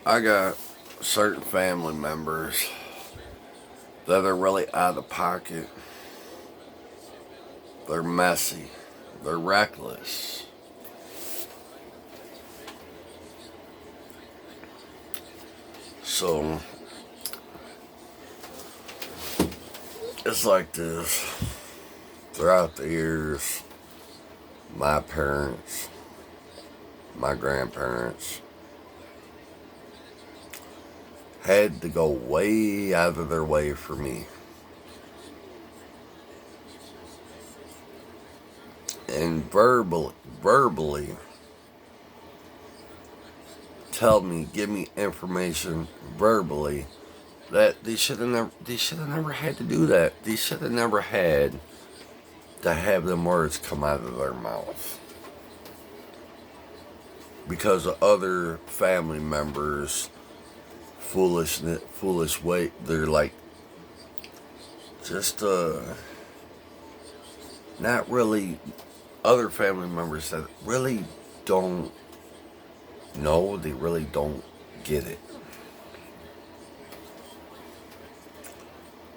I got certain family members that are really out of pocket. They're messy. They're reckless. So it's like this throughout the years. My parents, my grandparents had to go way out of their way for me. And verbally tell me, give me information verbally that they should have never had to do that. They should have never had to have them words come out of their mouth because of other family members foolish way. They're like just not really other family members that really don't know. They really don't get it.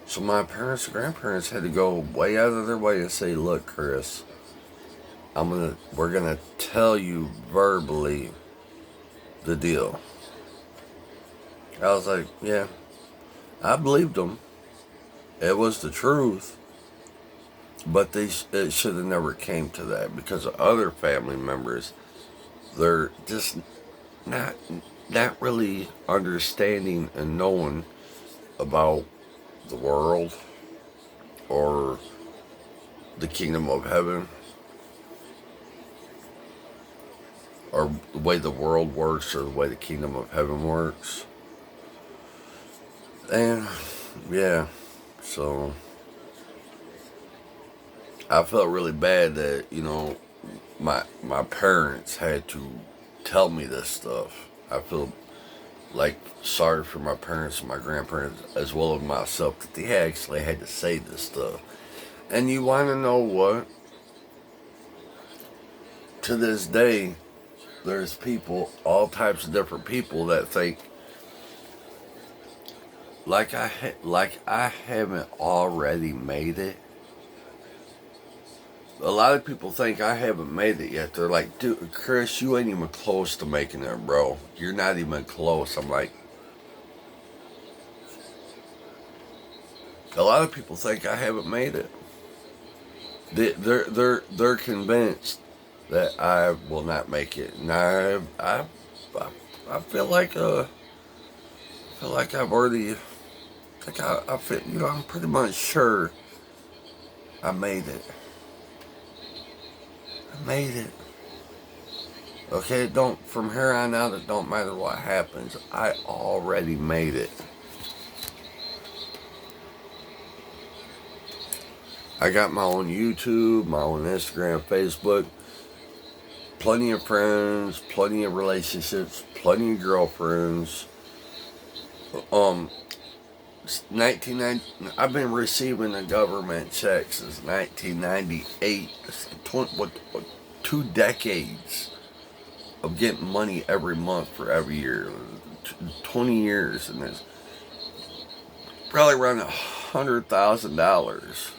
So my parents and grandparents had to go way out of their way and say, "Look, Chris, we're gonna tell you verbally the deal." I was like, "Yeah, I believed them. It was the truth." But it should have never came to that because of other family members. They're just not really understanding and knowing about the world or the kingdom of heaven or the way the world works or the way the kingdom of heaven works. And yeah, so I felt really bad that, my parents had to tell me this stuff. I feel like sorry for my parents and my grandparents as well as myself that they actually had to say this stuff. And you want to know what? To this day, there's people, all types of different people that think like I haven't already made it. A lot of people think I haven't made it yet. They're like, "Dude, Chris, you ain't even close to making it, bro. You're not even close." I'm like, a lot of people think I haven't made it. They're convinced that I will not make it, and I feel like I've already, like I feel, I'm pretty much sure I made it. I made it. Okay, from here on out, it don't matter what happens. I already made it. I got my own YouTube, my own Instagram, Facebook, plenty of friends, plenty of relationships, plenty of girlfriends. 1990, I've been receiving a government check since 1998. 2 decades of getting money every month for every year. 20 years, and it's probably around $100,000.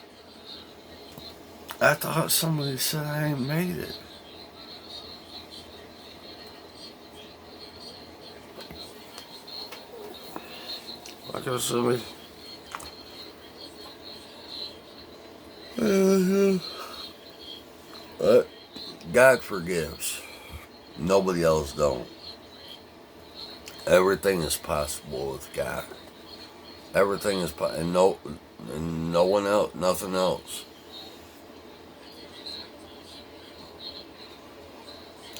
I thought somebody said I ain't made it. Like I said, but God forgives. Nobody else don't. Everything is possible with God. Everything is and no one else, nothing else.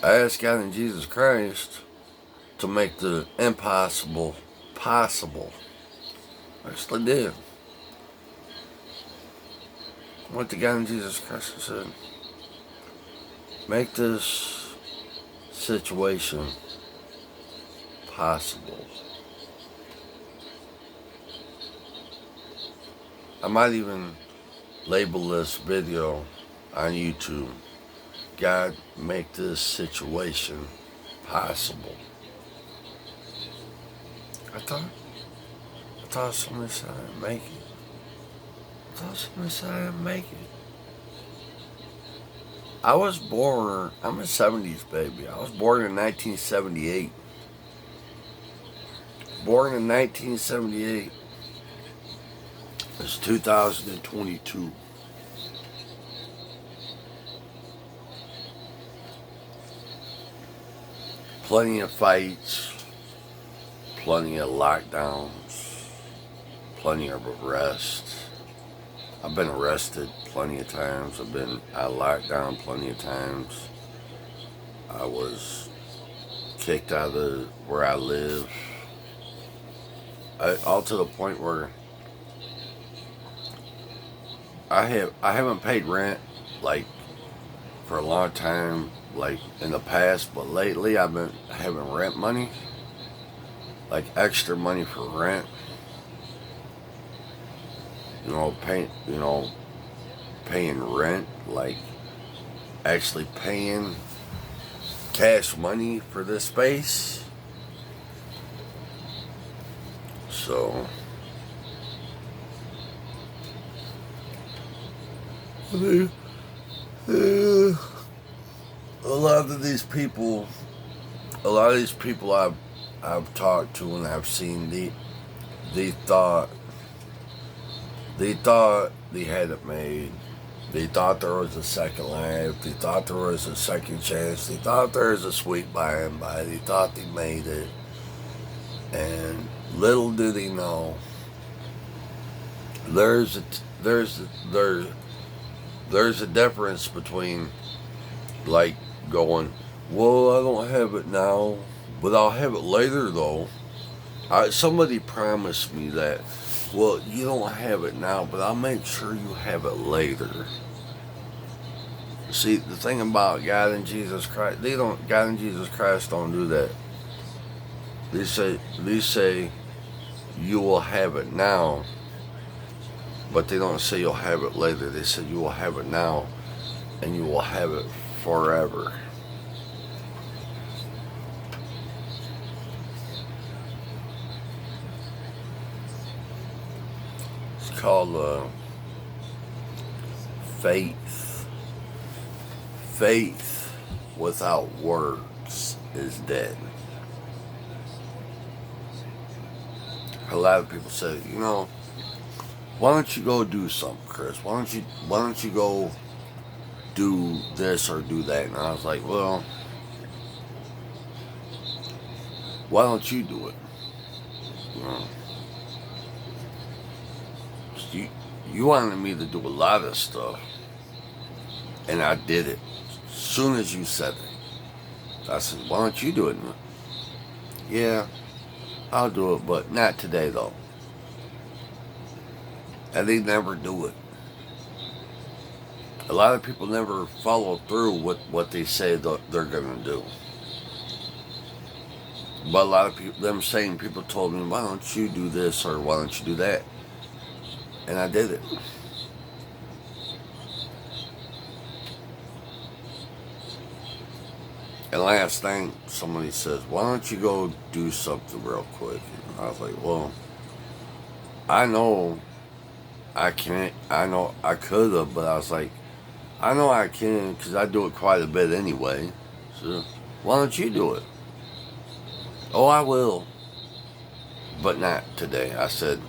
I asked God and Jesus Christ to make the impossible possible. I actually did. I went to God and Jesus Christ and said, make this situation possible. I might even label this video on YouTube, God, make this situation possible. I thought somebody said I'd make it. I thought somebody said I'd make it. I was born, I'm a 70s baby. I was born in 1978. Born in 1978. It's 2022. Plenty of fights, plenty of lockdowns, plenty of arrests. I've been arrested plenty of times. I've been locked down plenty of times. I was kicked out of where I live. All to the point where I haven't paid rent like for a long time, like in the past, but lately I've been having rent money, like extra money for rent. Paying rent, like actually paying cash money for this space. So a lot of these people I've talked to and I've seen, they thought they had it made. They thought there was a second life. They thought there was a second chance. They thought there was a sweet by and by. They thought they made it. And little do they know, there's a difference between like going, well, I don't have it now, but I'll have it later though. Somebody promised me that. Well, you don't have it now, but I'll make sure you have it later. See, the thing about God and Jesus Christ, God and Jesus Christ don't do that. They say you will have it now, but they don't say you'll have it later. They say you will have it now, and you will have it forever. It's called faith. Faith without works is dead. A lot of people say, why don't you go do something, Chris? Why don't you go do this or do that? And I was like, well, why don't you do it? You wanted me to do a lot of stuff, and I did it. As soon as you said it, I said, why don't you do it? Yeah, I'll do it, but not today though. And they never do it. A lot of people never follow through with what they say they're going to do. But a lot of people told me, why don't you do this or why don't you do that? And I did it. And last night, somebody says, why don't you go do something real quick? And I was like, well, I know I can't. I know I could have, but I was like, I know I can because I do it quite a bit anyway. So why don't you do it? Oh, I will. But not today. I said,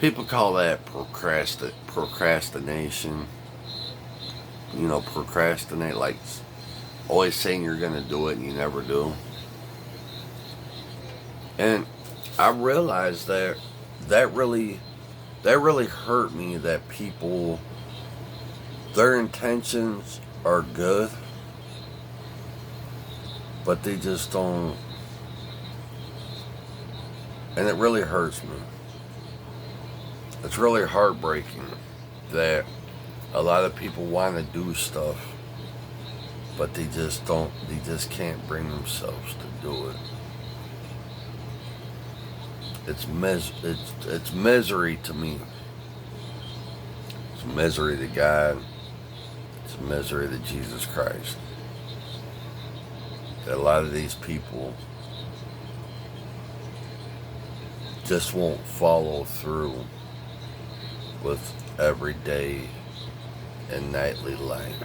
people call that procrastination. Procrastinate, like always saying you're going to do it and you never do. And I realized that really hurt me, that people, their intentions are good, but they just don't, and it really hurts me. It's really heartbreaking that a lot of people want to do stuff, but they just can't bring themselves to do it. It's misery to me. It's misery to God. It's misery to Jesus Christ. that a lot of these people just won't follow through with everyday and nightly life.